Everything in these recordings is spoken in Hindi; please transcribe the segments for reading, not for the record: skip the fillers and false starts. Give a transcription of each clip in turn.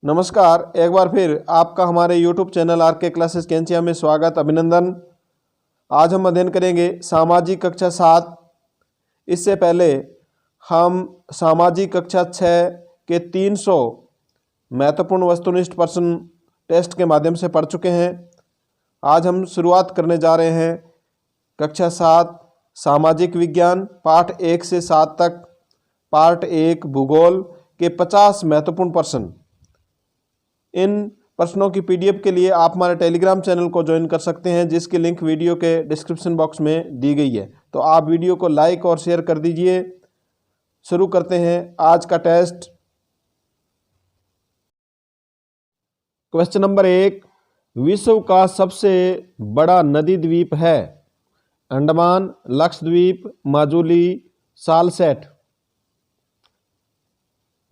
नमस्कार, एक बार फिर आपका हमारे YouTube चैनल आर.के. क्लासेस कैंचिया में स्वागत अभिनंदन। आज हम अध्ययन करेंगे सामाजिक कक्षा 7। इससे पहले हम सामाजिक कक्षा 6 के 300 महत्वपूर्ण वस्तुनिष्ठ प्रश्न टेस्ट के माध्यम से पढ़ चुके हैं। आज हम शुरुआत करने जा रहे हैं कक्षा 7 सामाजिक विज्ञान पाठ 1 से 7 तक, पार्ट 1 भूगोल के 50 महत्वपूर्ण प्रश्न। इन प्रश्नों की पीडीएफ के लिए आप हमारे टेलीग्राम चैनल को ज्वाइन कर सकते हैं, जिसकी लिंक वीडियो के डिस्क्रिप्शन बॉक्स में दी गई है। तो आप वीडियो को लाइक और शेयर कर दीजिए। शुरू करते हैं आज का टेस्ट। क्वेश्चन नंबर 1, विश्व का सबसे बड़ा नदी द्वीप है? अंडमान, लक्षद्वीप, माजुली, सालसेट।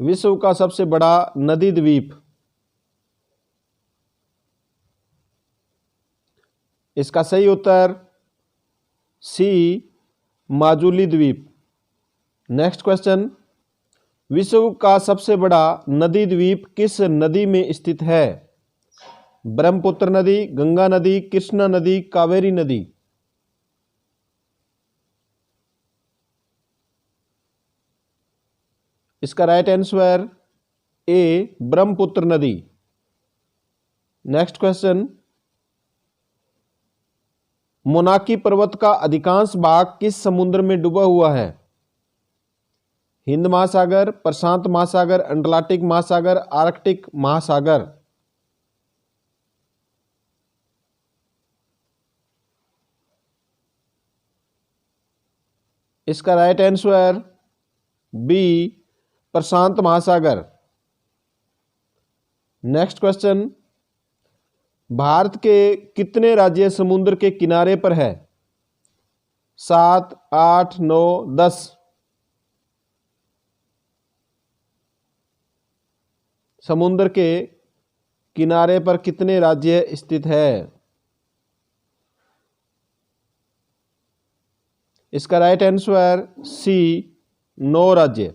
विश्व का सबसे बड़ा नदी द्वीप, इसका सही उत्तर सी, माजुली द्वीप। नेक्स्ट क्वेश्चन, विश्व का सबसे बड़ा नदी द्वीप किस नदी में स्थित है? ब्रह्मपुत्र नदी, गंगा नदी, कृष्णा नदी, कावेरी नदी। इसका राइट आंसर ए, ब्रह्मपुत्र नदी। नेक्स्ट क्वेश्चन, मोनाकी पर्वत का अधिकांश भाग किस समुद्र में डूबा हुआ है? हिंद महासागर, प्रशांत महासागर, अटलांटिक महासागर, आर्कटिक महासागर। इसका राइट आंसर बी, प्रशांत महासागर। नेक्स्ट क्वेश्चन, भारत के कितने राज्य समुद्र के किनारे पर है? 7, 8, 9, 10। समुद्र के किनारे पर कितने राज्य स्थित है? इसका राइट आंसर सी, 9 राज्य।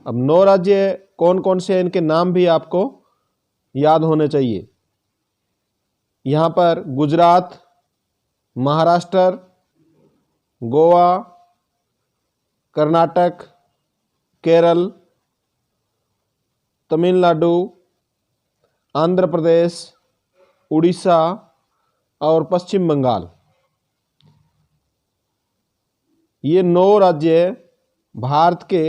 अब 9 राज्य कौन कौन से हैं, इनके नाम भी आपको याद होने चाहिए। यहाँ पर गुजरात, महाराष्ट्र, गोवा, कर्नाटक, केरल, तमिलनाडु, आंध्र प्रदेश, उड़ीसा और पश्चिम बंगाल। ये 9 राज्य भारत के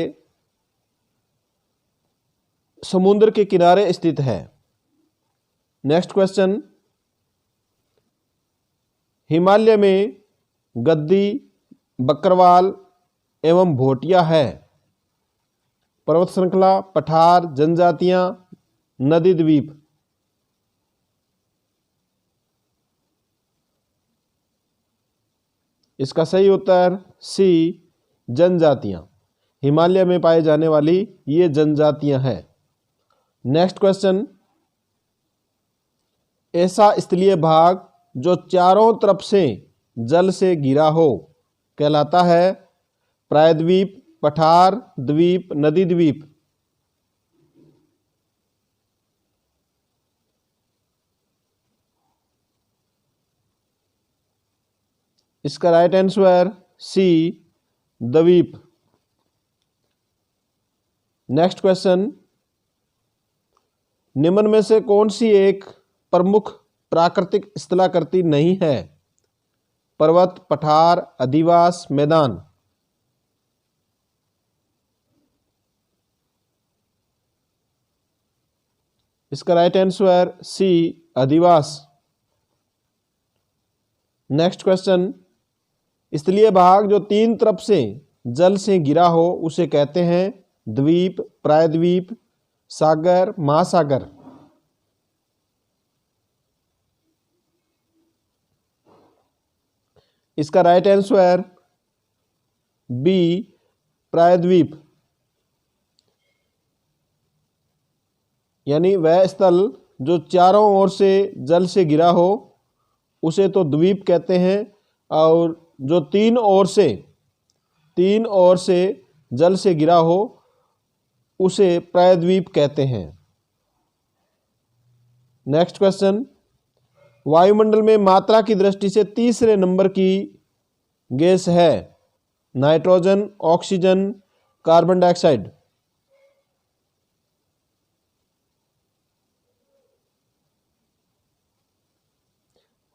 समुद्र के किनारे स्थित है। नेक्स्ट क्वेश्चन, हिमालय में गद्दी, बकरवाल एवं भोटिया है? पर्वत श्रृंखला, पठार, जनजातियां, नदी द्वीप। इसका सही उत्तर सी, जनजातियां। हिमालय में पाए जाने वाली ये जनजातियां हैं। नेक्स्ट क्वेश्चन, ऐसा स्थलीय भाग जो चारों तरफ से जल से घिरा हो कहलाता है? प्रायद्वीप, पठार, द्वीप, नदी द्वीप। इसका राइट आंसर सी, द्वीप। नेक्स्ट क्वेश्चन, निम्न में से कौन सी एक प्रमुख प्राकृतिक स्थलाकृति नहीं है? पर्वत, पठार, अधिवास, मैदान। इसका राइट आंसर सी, अधिवास। नेक्स्ट क्वेश्चन, स्थलीय भाग जो 3 तरफ से जल से घिरा हो उसे कहते हैं? द्वीप, प्रायद्वीप, सागर, महासागर। इसका राइट आंसर बी, प्रायद्वीप। यानी वह स्थल जो चारों ओर से जल से घिरा हो उसे तो द्वीप कहते हैं, और जो 3 ओर से जल से घिरा हो उसे प्रायद्वीप कहते हैं। नेक्स्ट क्वेश्चन, वायुमंडल में मात्रा की दृष्टि से तीसरे नंबर की गैस है? Nitrogen, oxygen, carbon dioxide.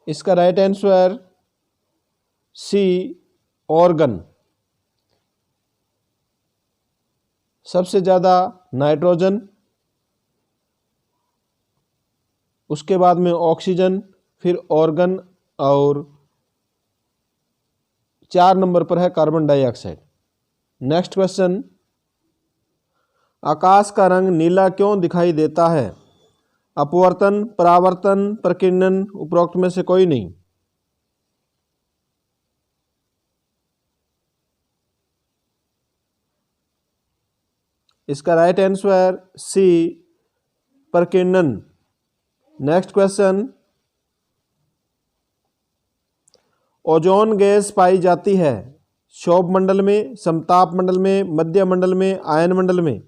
इसका राइट आंसर सी, ऑर्गन। सबसे ज़्यादा नाइट्रोजन, उसके बाद में ऑक्सीजन, फिर ऑर्गन, और 4 नंबर पर है कार्बन डाइऑक्साइड। नेक्स्ट क्वेश्चन, आकाश का रंग नीला क्यों दिखाई देता है? अपवर्तन, परावर्तन, प्रकीर्णन, उपरोक्त में से कोई नहीं। इसका राइट आंसर सी, प्रकीर्णन। नेक्स्ट क्वेश्चन, ओजोन गैस पाई जाती है क्षोभ मंडल में, समताप मंडल में, मध्य मंडल में, आयन मंडल में।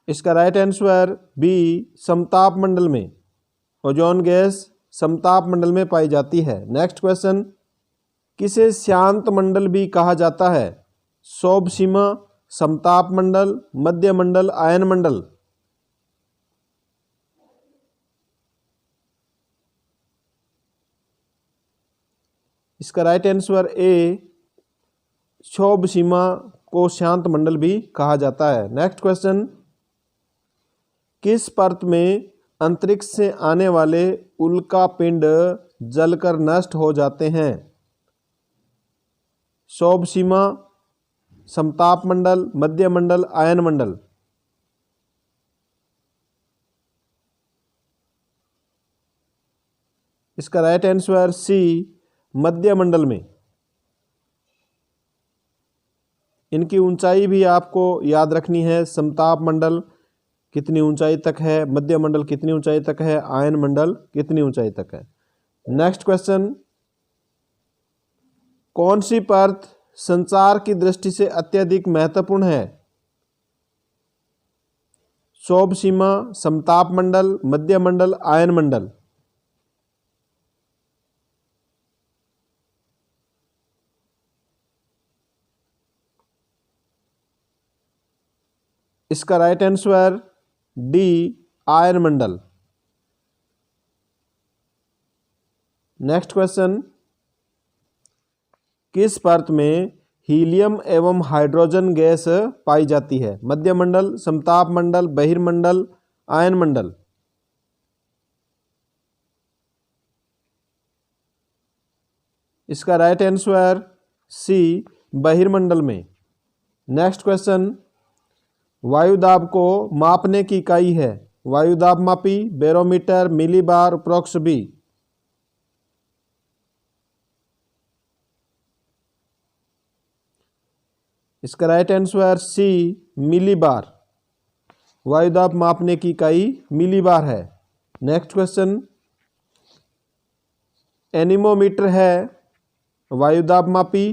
इसका राइट आंसर बी, समताप मंडल में। ओजोन गैस समताप मंडल में पाई जाती है। नेक्स्ट क्वेश्चन, किसे शांत मंडल भी कहा जाता है? क्षोभ सीमा, समताप मंडल, मध्य मंडल, आयन मंडल। इसका राइट आंसर ए, क्षोभ सीमा को शांत मंडल भी कहा जाता है। नेक्स्ट क्वेश्चन, किस परत में अंतरिक्ष से आने वाले उल्का पिंड जलकर नष्ट हो जाते हैं? क्षोभ सीमा, समताप मंडल, मध्य मंडल, आयन मंडल। इसका राइट आंसर सी, मध्य मंडल में। इनकी ऊंचाई भी आपको याद रखनी है। समताप मंडल कितनी ऊंचाई तक है, मध्य मंडल कितनी ऊंचाई तक है, आयन मंडल कितनी ऊंचाई तक है। नेक्स्ट क्वेश्चन, कौन सी परत संचार की दृष्टि से अत्यधिक महत्वपूर्ण है? क्षोभ सीमा, समताप मंडल, मध्य मंडल, आयन मंडल। इसका राइट आंसर डी, आयन मंडल। नेक्स्ट क्वेश्चन, किस परत में हीलियम एवं हाइड्रोजन गैस पाई जाती है? मध्य मंडल, समताप मंडल, बहिर्मंडल, आयन मंडल। इसका राइट आंसर सी, बहिर्मंडल में। नेक्स्ट क्वेश्चन, वायुदाब को मापने की इकाई है? वायुदाब मापी, बैरोमीटर, मिलीबार, उपरोक्त भी। इसका राइट आंसर सी, मिलीबार। वायुदाब मापने की इकाई मिलीबार है। नेक्स्ट क्वेश्चन, एनीमोमीटर है वायुदाब मापी,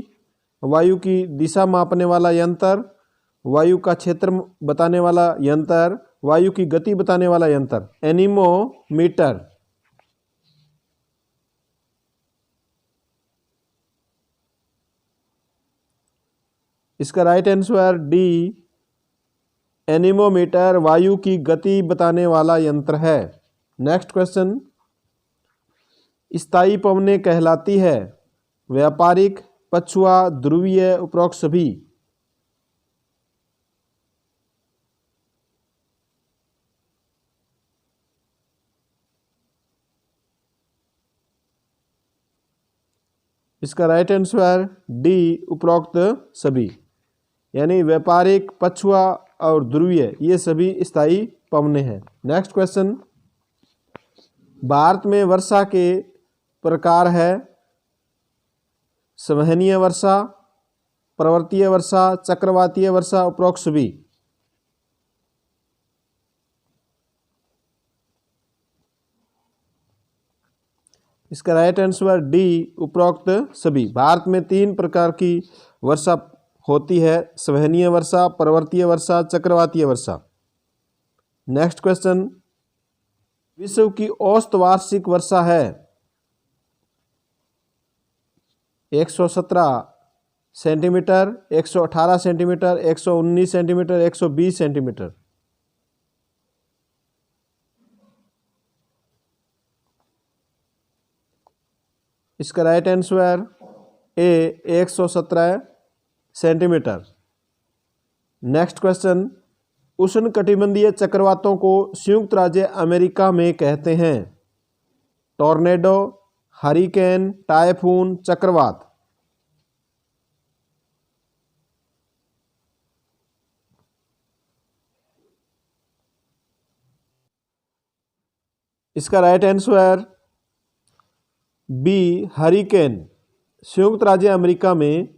वायु की दिशा मापने वाला यंत्र, वायु का क्षेत्र बताने वाला यंत्र, वायु की गति बताने वाला यंत्र। एनीमोमीटर। इसका राइट आंसर डी, एनीमोमीटर वायु की गति बताने वाला यंत्र है। नेक्स्ट क्वेश्चन, स्थायी पवनें कहलाती है? व्यापारिक, पछुआ, ध्रुवीय, उपरोक्त सभी। इसका राइट आंसर डी, उपरोक्त सभी। यानी व्यापारिक, पछुआ और ध्रुवीय ये सभी स्थायी पवनें हैं। नेक्स्ट क्वेश्चन, भारत में वर्षा के प्रकार है? संवहनीय वर्षा, पर्वतीय वर्षा, चक्रवातीय वर्षा, उपरोक्त सभी। इसका राइट आंसर डी उपरोक्त सभी। भारत में 3 प्रकार की वर्षा होती है, संवहनीय वर्षा, पर्वतीय वर्षा, चक्रवातीय वर्षा। नेक्स्ट क्वेश्चन, विश्व की औसत वार्षिक वर्षा है 117 सेंटीमीटर, 118 सेंटीमीटर, 119 सेंटीमीटर, 120 सेंटीमीटर। इसका राइट आंसर ए 117 सेंटीमीटर। नेक्स्ट क्वेश्चन, उष्णकटिबंधीय चक्रवातों को संयुक्त राज्य अमेरिका में कहते हैं टॉर्नेडो, हरिकेन, टाइफून, चक्रवात। इसका राइट आंसर बी हरिकेन। संयुक्त राज्य अमेरिका में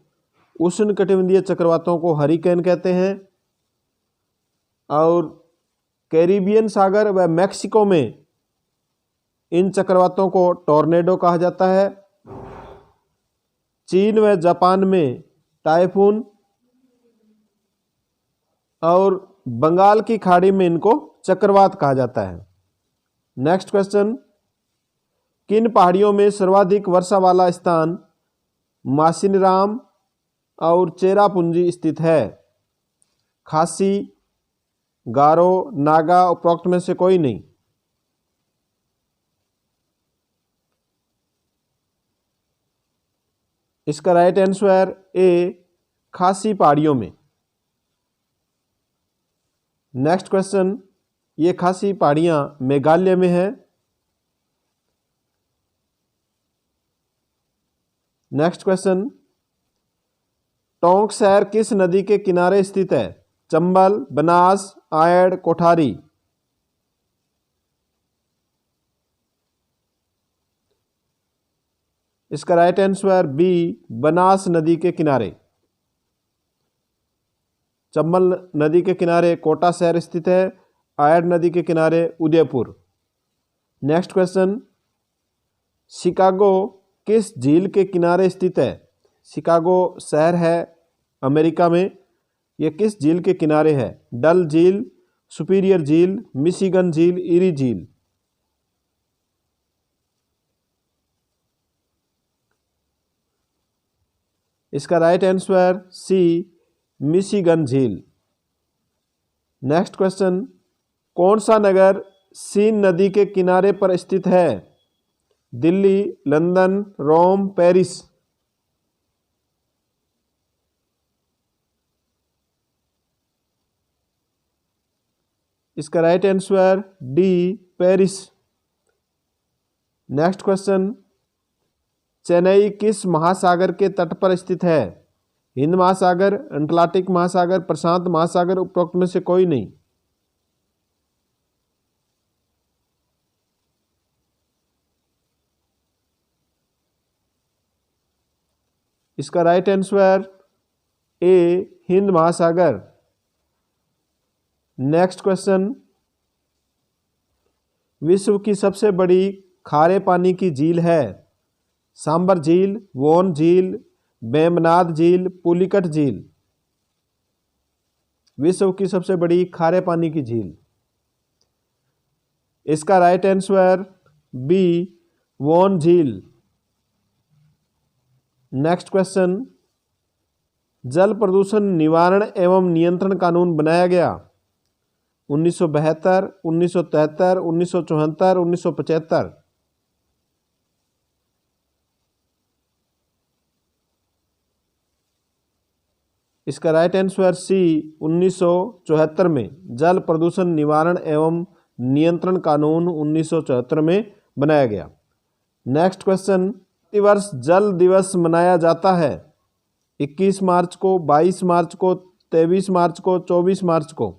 उष्णकटिबंधीय चक्रवातों को हरिकेन कहते हैं और कैरिबियन सागर व मैक्सिको में इन चक्रवातों को टॉर्नेडो कहा जाता है। चीन व जापान में टाइफून और बंगाल की खाड़ी में इनको चक्रवात कहा जाता है। नेक्स्ट क्वेश्चन, किन पहाड़ियों में सर्वाधिक वर्षा वाला स्थान मासिनराम और चेरापूंजी स्थित है? खासी, गारो, नागा, उपरोक्त में से कोई नहीं। इसका राइट आंसर ए खासी पहाड़ियों में। नेक्स्ट क्वेश्चन, ये खासी पहाड़ियां मेघालय में है। नेक्स्ट क्वेश्चन, टोंक शहर किस नदी के किनारे स्थित है? चंबल, बनास, आयड़, कोठारी। इसका राइट आंसर बी बनास नदी के किनारे। चंबल नदी के किनारे कोटा शहर स्थित है, आयड़ नदी के किनारे उदयपुर। नेक्स्ट क्वेश्चन, शिकागो किस झील के किनारे स्थित है? शिकागो शहर है अमेरिका में, यह किस झील के किनारे है? डल झील, सुपीरियर झील, मिशिगन झील, इरी झील। इसका राइट आंसर सी मिशिगन झील। नेक्स्ट क्वेश्चन, कौन सा नगर सीन नदी के किनारे पर स्थित है? दिल्ली, लंदन, रोम, पेरिस। इसका right answer D Paris. Next question, Chennai किस महासागर के तट पर स्थित है? हिंद महासागर, अटलांटिक महासागर, प्रशांत महासागर, उपरोक्त में से कोई नहीं। इसका राइट आंसर ए हिंद महासागर। नेक्स्ट क्वेश्चन, विश्व की सबसे बड़ी खारे पानी की झील है? सांबर झील, वोन झील, वेम्बनाड झील, पुलिकट झील। विश्व की सबसे बड़ी खारे पानी की झील। इसका राइट आंसर बी वोन झील। नेक्स्ट क्वेश्चन, जल प्रदूषण निवारण एवं नियंत्रण कानून बनाया गया 1972, 1973, 1974, 1975। इसका राइट आंसर सी 1974 में जल प्रदूषण निवारण एवं नियंत्रण कानून 1974 में बनाया गया। नेक्स्ट क्वेश्चन, प्रतिवर्ष जल दिवस मनाया जाता है 21 मार्च को, 22 मार्च को, 23 मार्च को, 24 मार्च को।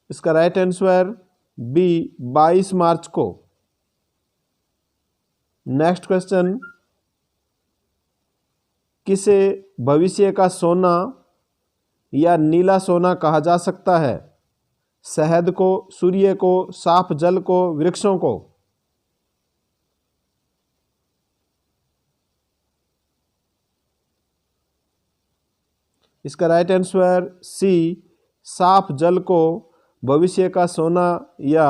इसका राइट आंसर बी 22 मार्च को। नेक्स्ट क्वेश्चन, किसे भविष्य का सोना या नीला सोना कहा जा सकता है? शहद को, सूर्य को, साफ जल को, वृक्षों को? इसका राइट आंसर सी, साफ जल को भविष्य का सोना या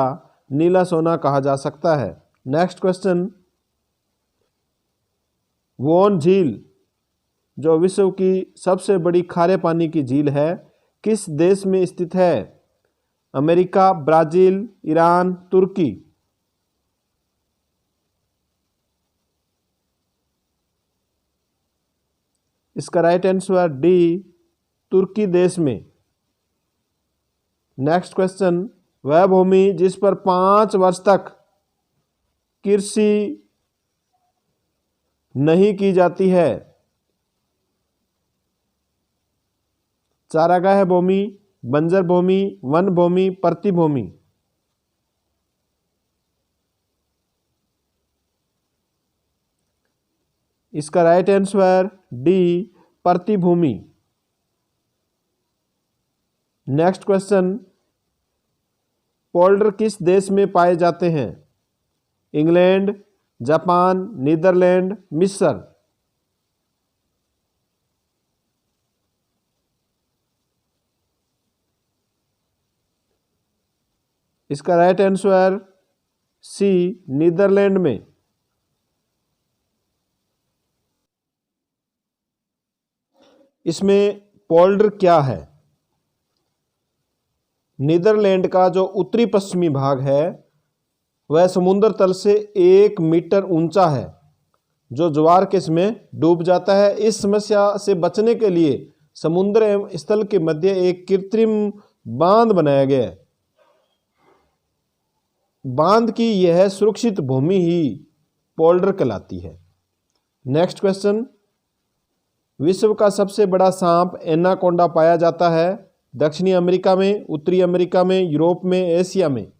नीला सोना कहा जा सकता है। नेक्स्ट क्वेश्चन, वोन झील जो विश्व की सबसे बड़ी खारे पानी की झील है, किस देश में स्थित है? अमेरिका, ब्राजील, ईरान, तुर्की? इसका राइट आंसर डी, तुर्की देश में। नेक्स्ट क्वेश्चन, वह भूमि जिस पर 5 वर्ष तक कृषि नहीं की जाती है? चारागाह भूमि, बंजर भूमि, वन भूमि, प्रतिभूमि? इसका राइट आंसर डी, प्रतिभूमि। नेक्स्ट क्वेश्चन, पोल्ट्र किस देश में पाए जाते हैं? इंग्लैंड, जापान, नीदरलैंड, मिस्र? इसका राइट आंसर सी, नीदरलैंड में। इसमें पोल्ट्र क्या है? नीदरलैंड का जो उत्तरी पश्चिमी भाग है वह समुद्र तल से 1 मीटर ऊंचा है, जो ज्वार के समय डूब जाता है। इस समस्या से बचने के लिए समुद्र एवं स्थल के मध्य एक कृत्रिम बांध बनाया गया है। बांध की यह सुरक्षित भूमि ही पोल्ट्र कहलाती है। नेक्स्ट क्वेश्चन, विश्व का सबसे बड़ा सांप एनाकोंडा पाया जाता है? दक्षिणी अमेरिका में, उत्तरी अमेरिका में, यूरोप में, एशिया में?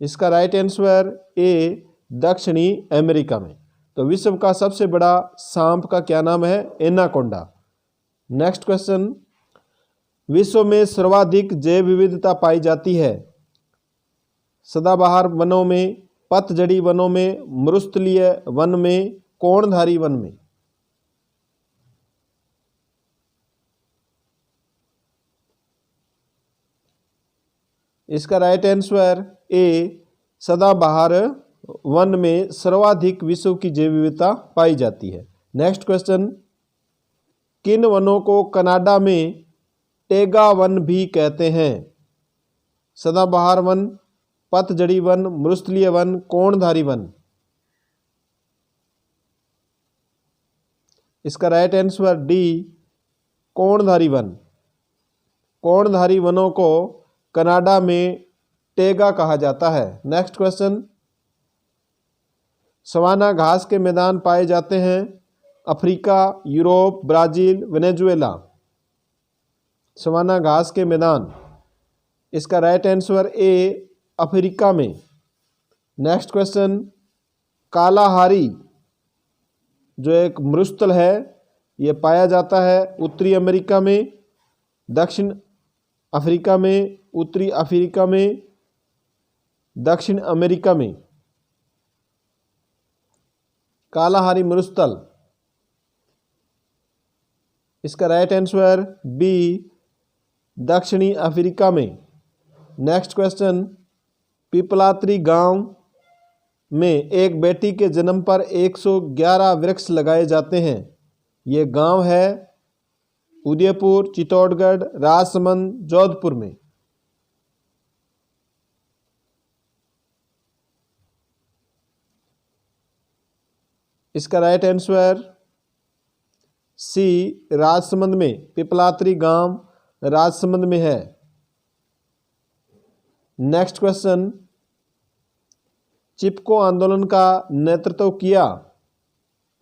इसका राइट आंसर ए, दक्षिणी अमेरिका में। तो विश्व का सबसे बड़ा सांप का क्या नाम है? एनाकोंडा। नेक्स्ट क्वेश्चन, विश्व में सर्वाधिक जैव विविधता पाई जाती है? सदाबहार वनों में, पतझड़ी वनों में, मरुस्थलीय वन में, कोणधारी वन में? इसका राइट आंसर ए, सदाबहार वन में सर्वाधिक विश्व की जैव विविधता पाई जाती है। नेक्स्ट क्वेश्चन, किन वनों को कनाडा में टेगा वन भी कहते हैं? सदाबहार वन, पतझड़ी वन, मरुस्थलीय वन, कोणधारी वन? इसका राइट आंसर डी, कोणधारी वन। कोणधारी वनों को कनाडा में टेगा कहा जाता है। नेक्स्ट क्वेश्चन, सवाना घास के मैदान पाए जाते हैं? Africa, Europe, Brazil, Venezuela? Savanna घास के मैदान। इसका राइट आंसर ए, अफ्रीका में। नेक्स्ट क्वेश्चन, कालाहारी जो एक मरुस्थल है ये पाया जाता है उत्तरी अमेरिका में, दक्षिण अफ्रीका में, उत्तरी अफ्रीका में, दक्षिण अमेरिका में? कालाहारी मरुस्थल। इसका राइट आंसर बी, दक्षिणी अफ्रीका में। नेक्स्ट क्वेश्चन, पिपलात्री गांव में एक बेटी के जन्म पर 111 वृक्ष लगाए जाते हैं। ये गांव है उदयपुर, चित्तौड़गढ़, राजसमंद, जोधपुर में? इसका राइट आंसर सी, राजसमंद में। पिपलात्री गांव राजसमंद में है। नेक्स्ट क्वेश्चन, चिपको आंदोलन का नेतृत्व किया?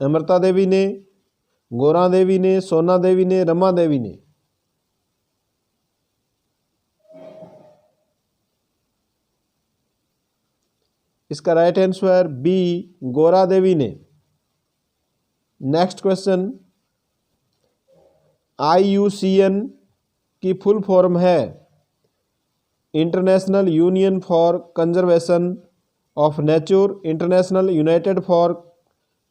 अमृता देवी ने, गौरा देवी ने, सोना देवी ने, रमा देवी ने? इसका right answer B, Gaura Devi ने। नेक्स्ट क्वेश्चन, IUCN की फुल फॉर्म है international union for conservation of nature, international united for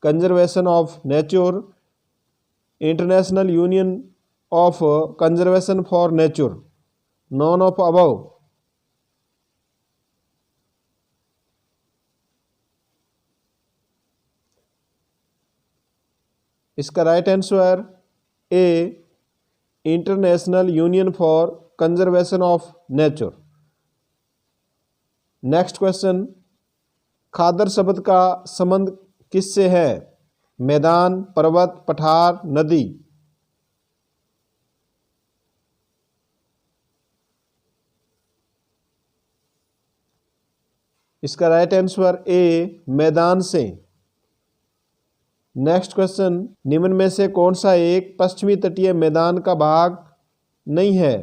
conservation of nature, international union of conservation for nature, none of above. इसका right answer A, international union for conservation of nature. Next question, खादर शब्द का संबंध किससे है? मैदान, पर्वत, पठार, नदी। इसका राइट आंसर ए, मैदान से। नेक्स्ट क्वेश्चन, निम्न में से कौन सा एक पश्चिमी तटीय मैदान का भाग नहीं है?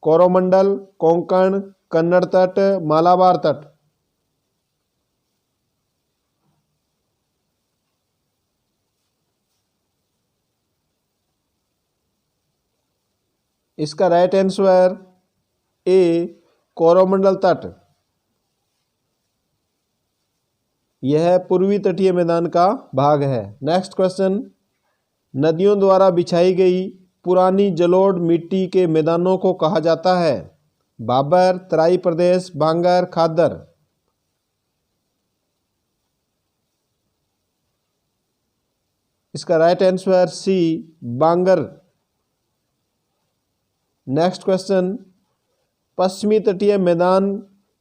कोरोमंडल, कोंकण, कन्नड़ तट, मालाबार तट। इसका राइट आंसर ए, कोरोमंडल तट। यह पूर्वी तटीय मैदान का भाग है। नेक्स्ट क्वेश्चन, नदियों द्वारा बिछाई गई पुरानी जलोढ़ मिट्टी के मैदानों को कहा जाता है? बाबर, तराई प्रदेश, बांगर, खादर। इसका राइट आंसर सी, बांगर। नेक्स्ट क्वेश्चन, पश्चिमी तटीय मैदान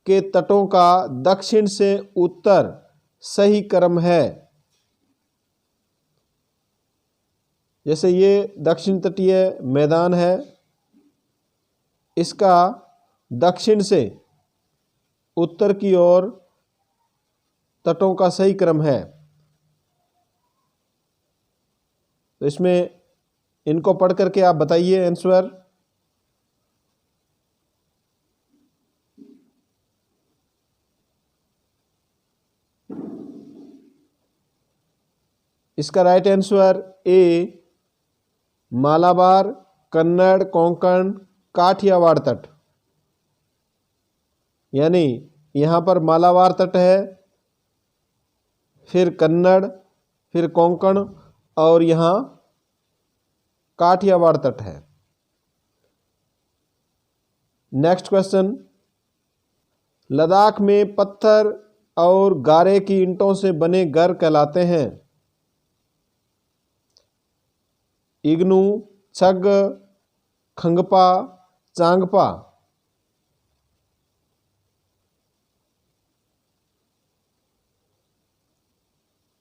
के तटों का दक्षिण से उत्तर सही क्रम है? जैसे ये दक्षिण तटीय मैदान है, इसका दक्षिण से उत्तर की ओर तटों का सही क्रम है। तो इसमें इनको पढ़ करके आप बताइए आंसर। इसका right answer A, Malabar, Kannada, Konkan, Kathiawar तट। यानी यहाँ पर मालाबार तट है, फिर कन्नड़, फिर कोंकण और यहाँ काठियावाड़ तट है। नेक्स्ट क्वेश्चन, लद्दाख में पत्थर और गारे की ईंटों से बने घर कहलाते हैं? इग्नू, छग, खंगपा, चांगपा।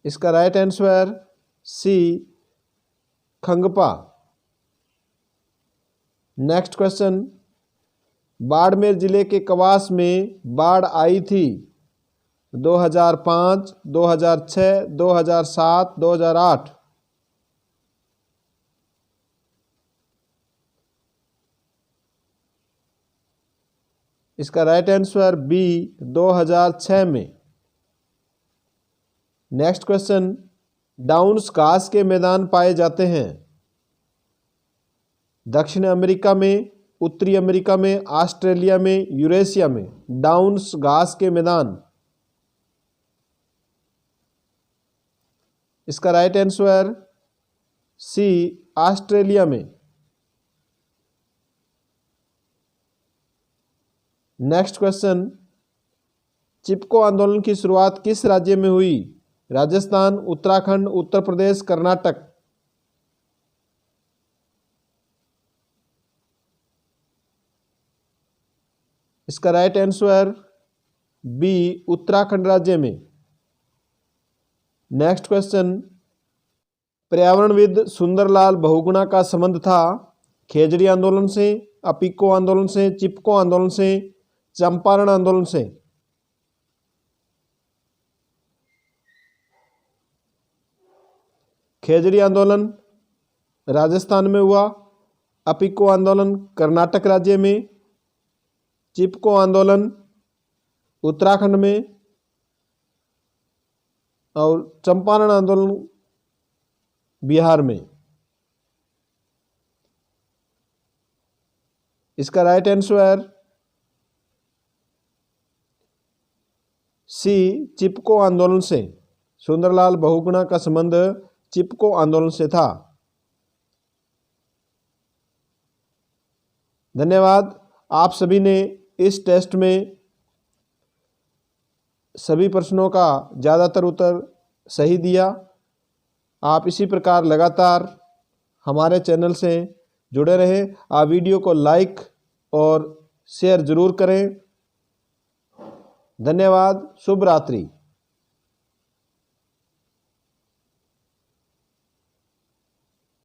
इसका right answer C, Khangpa. Next question, Barmer जिले के कवास में बाढ़ आई थी 2005, 2006, 2007, 2008। इसका राइट आंसर बी, 2006 में। नेक्स्ट क्वेश्चन, डाउन्स घास के मैदान पाए जाते हैं? दक्षिण अमेरिका में, उत्तरी अमेरिका में, ऑस्ट्रेलिया में, यूरेशिया में। डाउन्स घास के मैदान। इसका राइट आंसर सी, ऑस्ट्रेलिया में। नेक्स्ट क्वेश्चन, चिपको आंदोलन की शुरुआत किस राज्य में हुई? राजस्थान, उत्तराखंड, उत्तर प्रदेश, कर्नाटक। इसका राइट आंसर बी, उत्तराखंड राज्य में। नेक्स्ट क्वेश्चन, पर्यावरणविद सुंदरलाल बहुगुणा का संबंध था? खेजड़ी आंदोलन से, अपिको आंदोलन से, चिपको आंदोलन से, चंपारण आंदोलन से। खेजड़ी आंदोलन राजस्थान में हुआ, अपिको आंदोलन कर्नाटक राज्य में, चिपको आंदोलन उत्तराखंड में और चंपारण आंदोलन बिहार में। इसका राइट आंसर सी, चिपको आंदोलन से। सुंदरलाल बहुगुणा का संबंध चिपको आंदोलन से था। धन्यवाद। आप सभी ने इस टेस्ट में सभी प्रश्नों का ज़्यादातर उत्तर सही दिया। आप इसी प्रकार लगातार हमारे चैनल से जुड़े रहें। आप वीडियो को लाइक और शेयर ज़रूर करें। धन्यवाद। शुभ रात्रि।